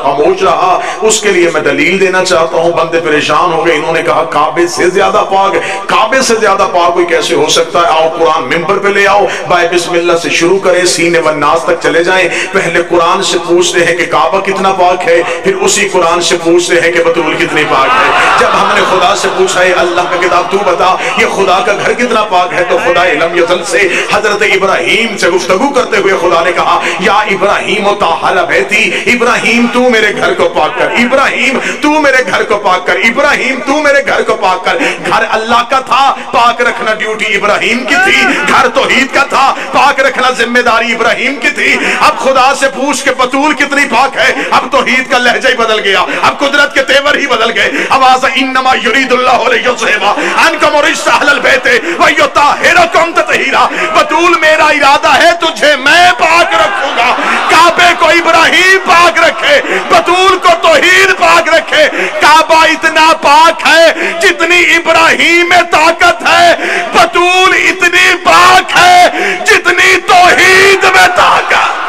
خاموش رہا، اس کے لیے میں دلیل دینا چاہتا ہوں۔ بندے پریشان ہو گئے، انہوں نے کہا کعبے سے زیادہ پاک ہے، کعبے سے زیادہ پاک کوئی کیسے ہو سکتا ہے؟ آؤ قرآن ممبر پہ لے آؤ، بائے بسم اللہ سے شروع کریں، سینے والناس تک چلے جائیں، پہلے قرآن سے پوچھتے ہیں کہ کعبہ کتنا پاک ہے، پھر اسی قرآن سے پوچھتے ہیں کہ بطول کتنی پاک ہے۔ جب ہم نے خدا سے پوچھا ہے اللہ کا کتاب تو بتا یہ خدا کا گھر کتنا پاک ہے، تو خدا لم یزل سے حضرت ابراہیم سے گفتگو کرتے ہوئے خدا نے کہا یا ابراہیم طہر بیتی، ابراہیم تو میرے گھر کو پاک کر، ابراہیم تو میرے گھر کو پاک کر، ابراہیم تو میرے گھر کو پاک کر۔ گھر اللہ کا تھا، پاک رکھنا ڈیوٹی ابراہیم کی تھی، گھر توحید کا تھا، پاک رکھنا ذمہ داری ابراہیم کی تھی۔ اب خدا سے پوچھ کے بطول کتنی پاک ہے، اب توحید کا لہجہ ہی بدل گیا، اب قدرت کے تیور ہی بدل گئے۔ آواز انما یرید اللہ لیذھب عنکم الرجس اہل البیت ویطہرکم تطہیرا، بطول میرا ارادہ ہے تجھے میں پاک رکھوں گا۔ کعبے کو ابراہیم پاک رکھے، بطول کو توحید پاک رکھے۔ کعبہ اتنا پاک ہے جتنی ابراہیم میں طاقت ہے، بطول اتنی پاک ہے جتنی توحید میں طاقت۔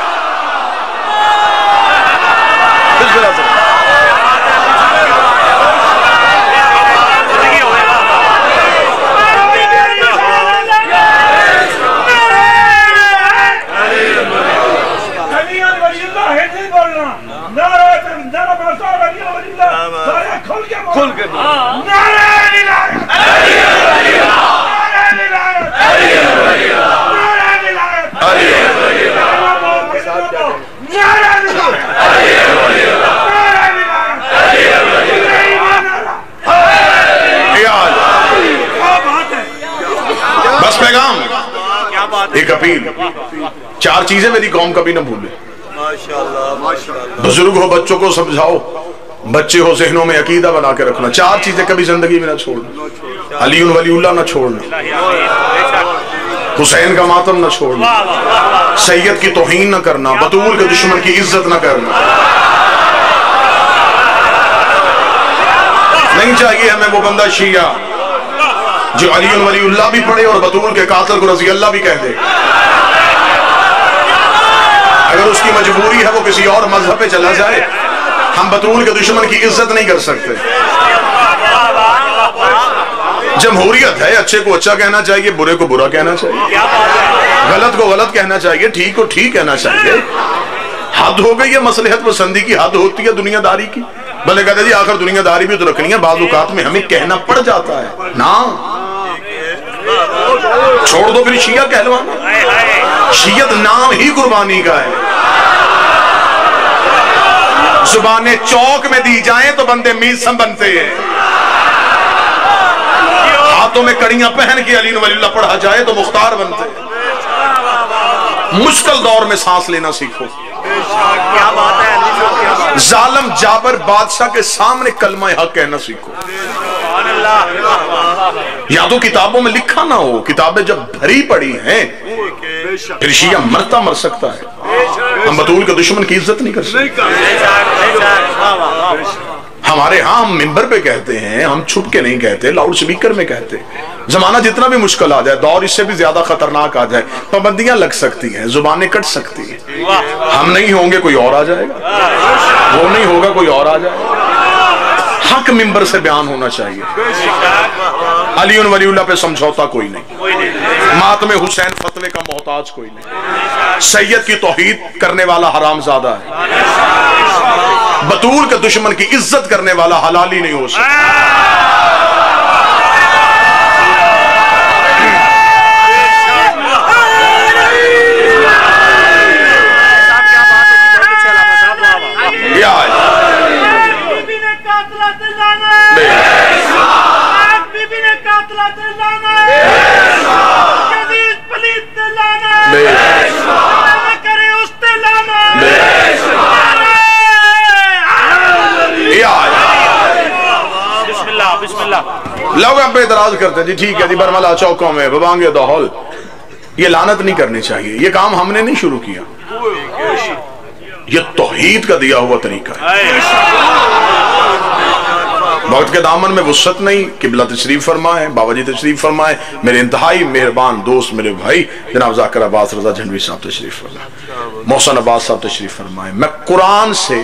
بس پیغام ایک اپیل، چار چیزیں میری قوم کبھی نہ بھولے۔ بزرگ ہو بچوں کو سمجھاؤ، بچے ہو ذہنوں میں عقیدہ بنا کے رکھنا، چار چیزیں کبھی زندگی میں نہ چھوڑنا۔ علی ولی اللہ نہ چھوڑنا، حسین کا ماتم نہ چھوڑنا، سید کی توہین نہ کرنا، بطول کے دشمن کی عزت نہ کرنا۔ نہیں چاہیے ہمیں وہ بندہ شیعہ جو علی ولی اللہ بھی پڑھے اور بطول کے قاتل کو رضی اللہ بھی کہہ دے۔ اگر اس کی مجبوری ہے وہ کسی اور مذہب پہ چلا جائے، ہم بطول کے دشمن کی عزت نہیں کر سکتے۔ جمہوریت ہے، اچھے کو اچھا کہنا چاہیے، برے کو برا کہنا چاہیے، غلط کو غلط کہنا چاہیے، ٹھیک کو ٹھیک کہنا چاہیے۔ حد ہو گئی ہے، مصلحت پسندی کی حد ہوتی ہے دنیا داری کی۔ بلے کہتے جی آخر دنیا داری بھی تو رکھنی ہے، بعض اوقات میں ہمیں کہنا پڑ جاتا ہے نا، چھوڑ دو پھر شیعہ کہلوانا، شیعت نام ہی قربانی کا ہے۔ زبانیں چوک میں دی جائیں تو بندے میسم بنتے ہیں، ہاتھوں میں کڑیاں پہن کے علی ولی اللہ پڑھا جائے تو مختار بنتے ہیں۔ مشکل دور میں سانس لینا سیکھو، ظالم جابر بادشاہ کے سامنے کلمہ حق کہنا سیکھو۔ یا تو کتابوں میں لکھا نہ ہو، کتابیں جب بھری پڑی ہیں پھر شیعہ مرتا مر سکتا ہے، ہم بطول کے دشمن کی عزت نہیں کر سکتے۔ ہمارے ہاں ہم ممبر پہ کہتے ہیں، ہم چھپ کے نہیں کہتے، لاؤڈ سپیکر میں کہتے ہیں۔ زمانہ جتنا بھی مشکل آ جائے، دور اس سے بھی زیادہ خطرناک آ جائے، پابندیاں لگ سکتی ہیں، زبانیں کٹ سکتی ہیں، ہم نہیں ہوں گے کوئی اور آ جائے گا، وہ نہیں ہوگا کوئی اور آ جائے گا۔ حق ممبر سے بیان ہونا چاہیے۔ علی ولی اللہ پہ سمجھوتا کوئی نہیں، ماتم حسین فتوے کا محتاج کوئی نہیں، سید کی توحید کرنے والا حرام زادہ ہے، بطول کے دشمن کی عزت کرنے والا حلال ہی نہیں ہو سکتا۔ لوگ ہم پہ اعتراض کرتے ہیں جی ٹھیک ہے جی برملا چوکوں میں ببانگے دہل، یہ لعنت نہیں کرنی چاہیے، یہ کام ہم نے نہیں شروع کیا، یہ توحید کا دیا ہوا طریقہ ہے۔ وقت کے دامن میں وسعت نہیں، قبلہ تشریف فرمائے، بابا جی تشریف فرمائے، میرے انتہائی مہربان دوست میرے بھائی جناب ذاکر عباس رضا جھنڈوی صاحب تشریف فرمائے، محسن عباس صاحب تشریف فرمائے۔ میں قرآن سے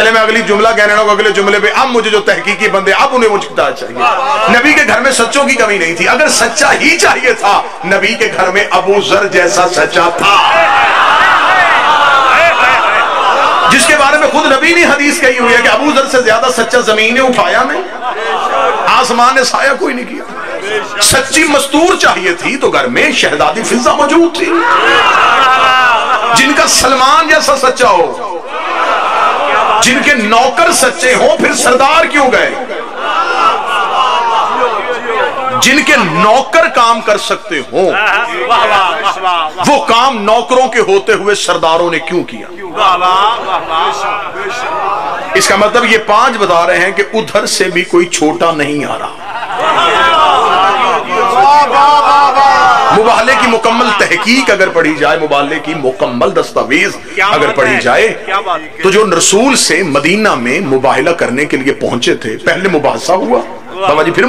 چلے میں اگلی جملہ کہنے لگا، اگلے جملے پہ اب مجھے جو تحقیقی بندے اب انہیں مجھے کتاب چاہیے۔ نبی کے گھر میں سچوں کی کمی نہیں تھی، اگر سچا ہی چاہیے تھا نبی کے گھر میں ابو ذر جیسا سچا تھا، جس کے بارے میں خود نبی نے حدیث کہی ہوئی ہے کہ ابو ذر سے زیادہ سچا زمین نے اٹھایا نہیں، آسمان نے سایہ کوئی نہیں کیا۔ سچی مستور چاہیے تھی تو گھر میں شہزادی فضہ موجود تھی، جن کا سلمان جیسا سچا ہو، جن کے نوکر سچے ہوں، پھر سردار کیوں گئے؟ جن کے نوکر کام کر سکتے ہوں وہ کام نوکروں کے ہوتے ہوئے سرداروں نے کیوں کیا؟ اس کا مطلب یہ 5 بتا رہے ہیں کہ ادھر سے بھی کوئی چھوٹا نہیں آ رہا۔ مباہلے کی مکمل تحقیق اگر پڑھی جائے، مباہلے کی مکمل دستاویز اگر پڑھی جائے تو جو رسول سے مدینہ میں مباہلہ کرنے کے لیے پہنچے تھے، پہلے مباحثہ ہوا، بابا جی پھر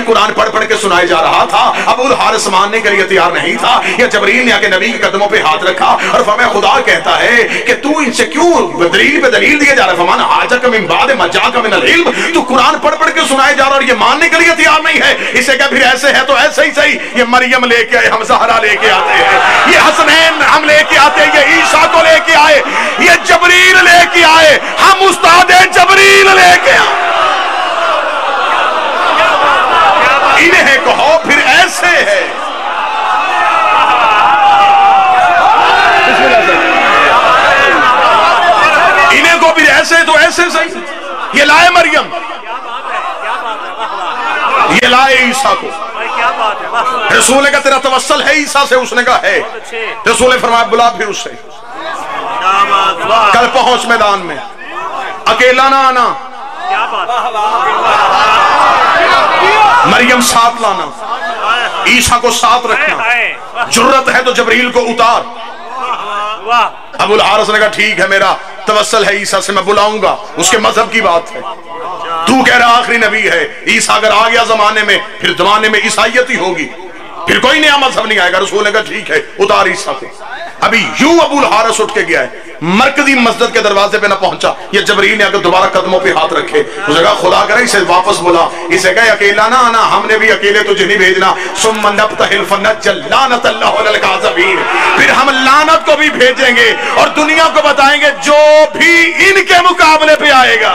قرآن پڑھ پڑھ کے سنائے جا رہا تھا، ابو الحارث ماننے کے لیے تیار نہیں تھا، یا جبریل نے آ کے نبی کے قدموں پہ ہاتھ رکھا اور فرمایا خدا کہتا ہے کہ تو ان سے کیوں دلیل پہ دلیل دیے جا رہا ہے، فمان حاجک من بعد ما جاءک من العلم، تو قرآن پڑھ پڑھ کے سنائے جا رہا اور یہ ماننے کے لیے تیار نہیں ہے۔ اسے کہا پھر ایسے ہے تو ایسے ہی صحیح، یہ مریم لے کے آئے، ہم زہرا لے کے آتے ہیں، یہ حسنین ہم لے کے آتے ہیں، یہ عیسیٰ کو لے کے آئے، یہ جبریل لے کے آئے، ہم استاد جبریل لے کے آئے، انہیں کہو پھر ایسے ہے۔ انہیں کو پھر ایسے تو ایسے صحیح، یہ لائے مریم، یہ لائے عیسیٰ کو۔ رسول نے کہا تیرا توسل ہے عیسیٰ سے؟ اس نے کہا ہے۔ رسول نے فرمایا بلا پھر اسے، کل پہنچ میدان میں، اکیلا نہ آنا، مریم ساتھ لانا، عیسیٰ کو ساتھ رکھنا، جرت ہے تو جبریل کو اتار۔ ابو الحارث نے کہا ٹھیک ہے، میرا توسل ہے عیسیٰ سے، میں بلاؤں گا، اس کے مذہب کی بات ہے، تو کہہ رہا آخری نبی ہے، عیسیٰ اگر آ گیا زمانے میں پھر زمانے میں عیسائیت ہی ہوگی، پھر کوئی نیا مذہب نہیں آئے گا۔ رسول نے کہا ٹھیک ہے، اتار عیسیٰ کو۔ ابھی یوں ابو الحارث اٹھ کے گیا ہے، مرکزی مسجد کے دروازے پہ نہ پہنچا، یہ جبریل نے آگے دوبارہ قدموں پہ ہاتھ رکھے، اسے کہا خدا کرے اسے واپس بلا، اسے کہا اکیلا نہ آنا، ہم نے بھی اکیلے تجھے نہیں بھیجنا، ثم نبتہل فنجعل لعنت اللہ علی الکاذبین، پھر ہم لعنت کو بھی بھیجیں گے اور دنیا کو بتائیں گے جو بھی ان کے مقابلے پہ آئے گا۔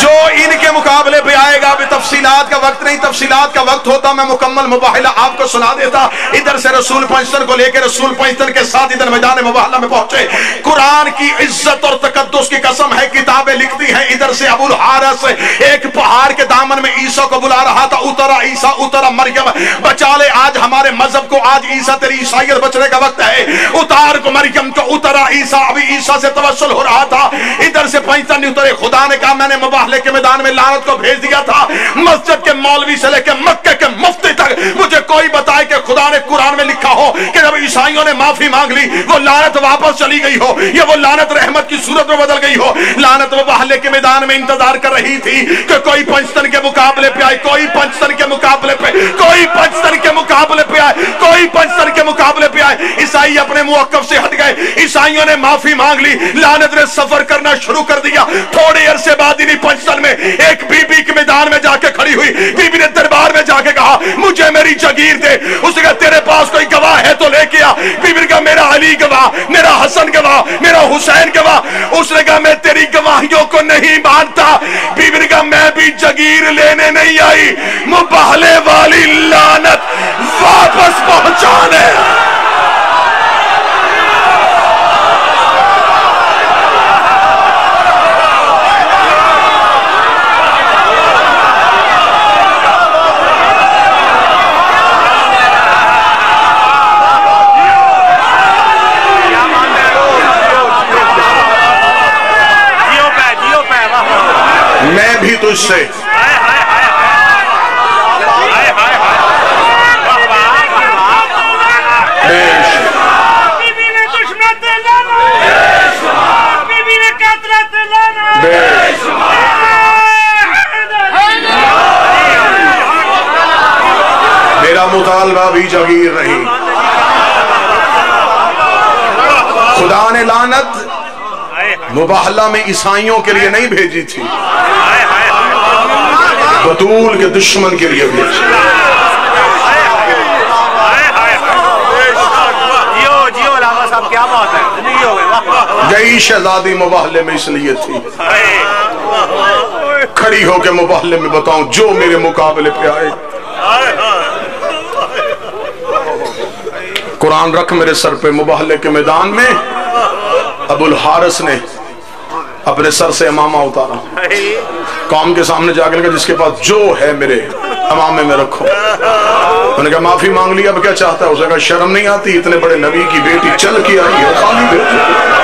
جو ان کے مقابلے پہ آئے گا، ابھی تفصیلات کا وقت نہیں، تفصیلات کا وقت ہوتا میں مکمل مباحلہ آپ کو سنا دیتا۔ ادھر سے رسول پنجتن کو لے کے رسول پنجتن کے ساتھ ادھر میدان مباحلہ میں پہنچے۔ قرآن کی عزت اور تقدس کی قسم ہے، کتابیں لکھتی ہیں ادھر سے ابو الحارث ایک پہاڑ کے دامن میں عیسیٰ کو بلا رہا تھا، اترا عیسیٰ اترا مریم، بچا لے آج ہمارے مذہب کو، آج عیسیٰ تیری عیسائیت بچنے کا وقت ہے، اتار کو مریم کو، اترا عیسیٰ، ابھی عیسیٰ سے توسل ہو رہا تھا، ادھر سے پہنچتا نہیں اترے، خدا نے کہا میں نے مباہلے کے میدان میں لعنت کو بھیج دیا تھا، مسجد کے مولوی سے لے کے مکے کے مفتی تک مجھے کوئی بتائے کہ خدا نے قرآن میں لکھا ہو کہ جب عیسائیوں نے معافی مانگ لی وہ لعنت واپس چلی گئی ہو، یا وہ لعنت رحمت کی صورت میں بدل گئی ہو؟ لعنت مباہلے کے میدان میں انتظار کر رہی تھی کہ کوئی پنجتن کے مقابلے پہ آئے، کوئی پنجتن کے مقابلے پہ، کوئی پنجتن کے مقابلے پہ آئے، کوئی پنجتن کے مقابلے پہ آئے۔ عیسائی اپنے موقف سے ہٹ گئے، عیسائیوں نے معافی مانگ لی، لعنت نے سفر کرنا شروع کر دیا۔ تھوڑے عرصے بعد انہی پنجتن میں ایک بی بی کے میدان میں جا کے کھڑی ہوئی، بی بی نے دربار میں جا کے کہا مجھے میری جگیر دے۔ اس نے کہا تیرے پاس کوئی گواہ ہے تو لے کے آ۔ بی بی نے کہا میرا علی گواہ، میرا حسن گواہ، میرا حسین گواہ۔ اس نے کہا میں تیری گواہیوں کو نہیں مانتا۔ بی بی نے کہا میں بھی جگیر لینے نہیں آئی، مباہلے والی لعنت واپس پہنچانے۔ میں بھی تجھ سے میرا مطالبہ بھی جگیر نہیں۔ خدا نے لعنت مباہلہ میں عیسائیوں کے لیے نہیں بھیجی تھی، بطول کے دشمن کے لیے بھیجی۔ کیا بات ہے؟ گئی شہزادی مباہلے میں اس لیے تھی، کھڑی ہو کے مباہلے میں بتاؤں جو میرے مقابلے پہ آئے۔ قرآن رکھ میرے سر پہ۔ مباہلے کے میدان میں ابو الحارث نے اپنے سر سے امامہ اتارا، قوم کے سامنے جا کر جس کے پاس جو ہے میرے امامے میں رکھو۔ انہوں نے کہا معافی مانگ لی، اب کیا چاہتا ہے؟ اسے کہا شرم نہیں آتی؟ اتنے بڑے نبی کی بیٹی چل کے آئی ہے، خالی بیٹی۔